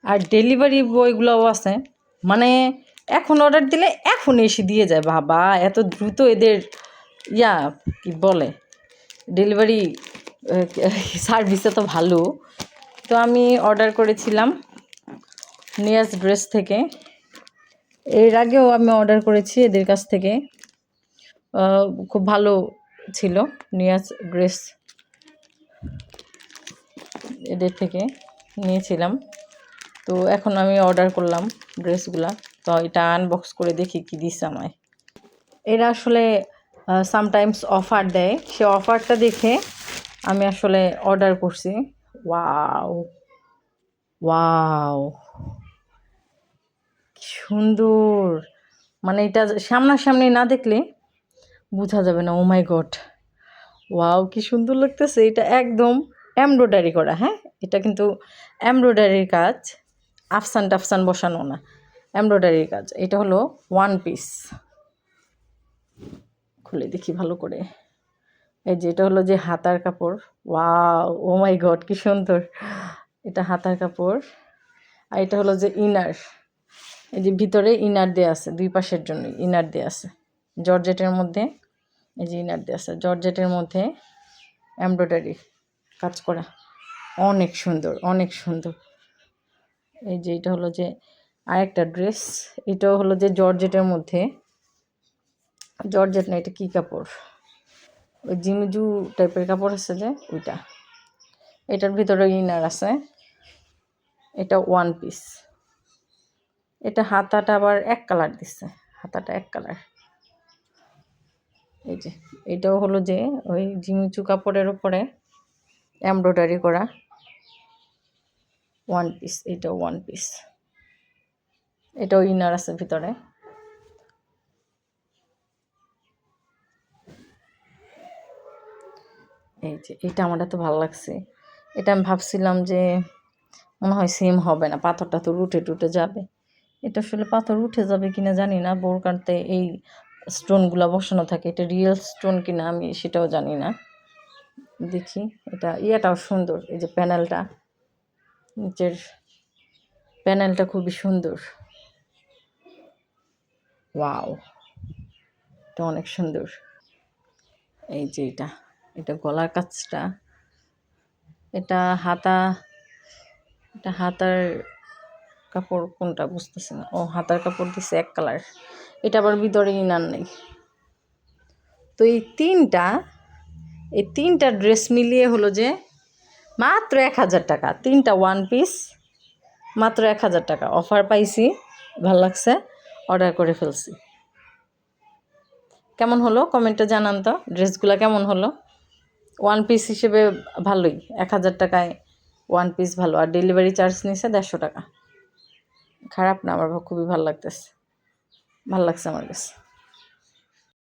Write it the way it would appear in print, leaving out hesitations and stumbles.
আর delivery বয়গুলোও আছে, মানে এখন অর্ডার দিলে এখন এসে দিয়ে যায়। বাবা, এত দ্রুত এদের কি বলে ডেলিভারি সার্ভিসে তো ভালো। তো আমি অর্ডার করেছিলাম নিয়াজ ড্রেস থেকে। এর আগেও আমি অর্ডার করেছি এদের কাছ থেকে, খুব ভালো ছিল নিয়াজ ড্রেস, এদের থেকে নিয়েছিলাম। তো এখন আমি অর্ডার করলাম ড্রেসগুলা। তো এটা আনবক্স করে দেখি কি দিচ্ছে আমায়। এরা আসলে সামটাইমস অফার দেয়, সে অফারটা দেখে আমি আসলে অর্ডার করছি। ওয়াও ওয়াও, কি সুন্দর! মানে এটা সামনাসামনি না দেখলে বোঝা যাবে না। ও মাই গড, ওয়াও কি সুন্দর লাগতেছে! এটা একদম এমব্রয়ডারি করা। হ্যাঁ, এটা কিন্তু এমব্রয়ডারির কাজ, আফসান টাফসান বসানো না, এমব্রয়ডারির কাজ। এটা হলো ওয়ান পিস। খুলে দেখি ভালো করে। এই যে এটা হলো যে হাতার কাপড়। ওয়াও, ও মাই গড কি সুন্দর! এটা হাতার কাপড়। আর এটা হলো যে ইনার। এই যে ভিতরে ইনার দেওয়া আছে, দুই পাশের জন্য ইনার দেওয়া আছে জর্জেটের মধ্যে। এই যে ইনার দেওয়া আছে জর্জেটের মধ্যে, এমব্রয়ডারি কাজ করা, অনেক সুন্দর অনেক সুন্দর। এই যে এটা হলো যে আরেকটা ড্রেস, এটাও হলো যে জর্জেটের মধ্যে। জর্জেট না, এটা কী কাপড়, ওই জিমিজু টাইপের কাপড় আছে যে ওইটা। এটার ভিতরে ইনার আছে। এটা ওয়ান পিস। এটা হাতাটা আবার এক কালার দিচ্ছে, হাতাটা এক কালার। এই যে এটাও হলো যে ওই জিমিচু কাপড়ের উপরে এমব্রয়ডারি করা ওয়ান পিস। এটাও ওয়ান পিস, এটাও ইনার আছে ভিতরে। এই যে এটা আমার এত ভালো লাগছে। এটা আমি ভাবছিলাম যে মনে হয় সেম হবে না, পাথরটা তো উঠে টুটে যাবে। এটা আসলে পাথর উঠে যাবে কিনা জানি না, বোরকাতে এই স্টোনগুলো বসানো থাকে, এটা রিয়েল স্টোন কিনা আমি সেটাও জানি না। দেখি এটা ইয়েটাও সুন্দর, এই যে প্যানেলটা, নিচের প্যানেলটা খুবই সুন্দর। ওয়াও, এটা অনেক সুন্দর। এই যে এটা গলার কাছটা, এটা হাতার কাপড় কোনটা বুঝতেছি না। ও, হাতার কাপড় দিছে এক কালার। এটা আবার ভিতরে ইনার নেই। তো এই তিনটা ড্রেস মিলিয়ে হলো যে মাত্র 1000 টাকা। তিনটা ওয়ান পিস মাত্র 1000 টাকা অফার পাইছি, ভালো লাগছে, অর্ডার করে ফেলছি। কেমন হলো কমেন্টে জানান তো, ড্রেসগুলো কেমন হলো। ওয়ান পিস হিসেবে ভালোই, 1000 টাকায় ওয়ান পিস ভালো। আর ডেলিভারি চার্জ নিয়েছে 150 টাকা। খারাপ না, আমার খুবই ভালো লাগতেছে, ভালো লাগছে আমার কাছে।